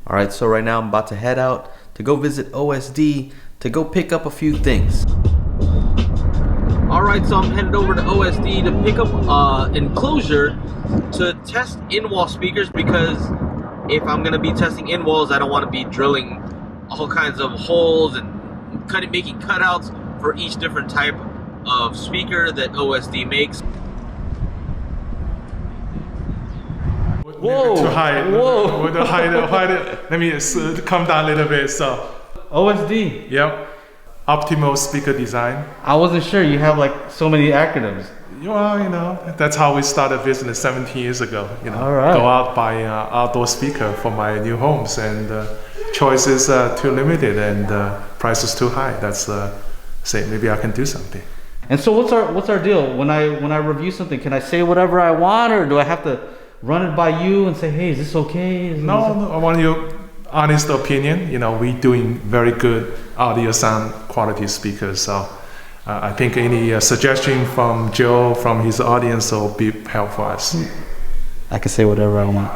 Alright, so right now I'm about to head out to go visit OSD to go pick up a few things. Alright, so I'm headed over to OSD to pick up enclosure to test in-wall speakers, because if I'm going to be testing in-walls, I don't want to be drilling all kinds of holes and making cutouts for each different type of speaker that OSD makes. Whoa! Too high. Whoa! With the height, let me come down a little bit. So, OSD. Yep. Optimal speaker design. I wasn't sure you have like so many acronyms. Well, you know, that's how we started business 17 years ago. You know, all right. Go out buy outdoor speaker for my new homes, and choices too limited and prices too high. That's say maybe I can do something. And so what's our deal? When I review something, can I say whatever I want, or do I have to run it by you and say, hey, is this okay? No, I want your honest opinion. You know, we doing very good audio sound quality speakers. So I think any suggestion from Joe, from his audience, will be helpful for us. I can say whatever I want.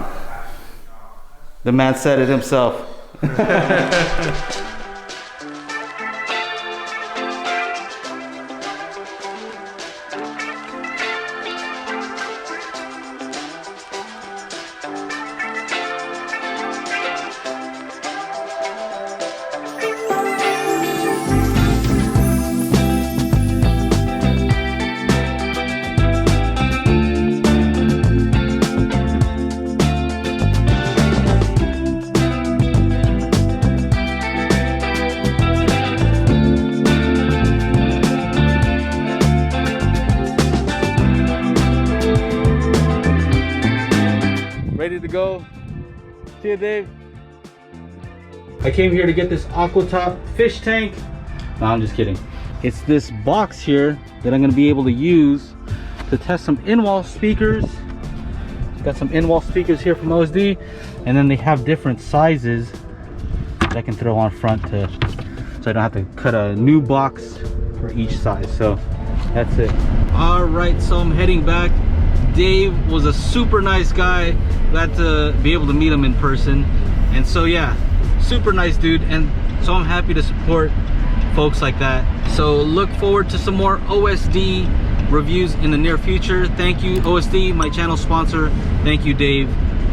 The man said it himself. Ready to go? See you, Dave. I came here to get this Aquatop fish tank. No, I'm just kidding. It's this box here that I'm going to be able to use to test some in-wall speakers. Got some in-wall speakers here from OSD, and then they have different sizes that I can throw on front so I don't have to cut a new box for each size. So that's it. All right, so I'm heading back. Dave was a super nice guy. Glad to be able to meet him in person. And so yeah, super nice dude. And so I'm happy to support folks like that. So look forward to some more OSD reviews in the near future. Thank you, OSD, my channel sponsor. Thank you, Dave.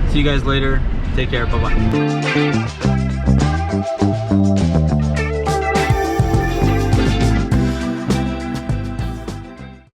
See you guys later. Take care. Bye-bye.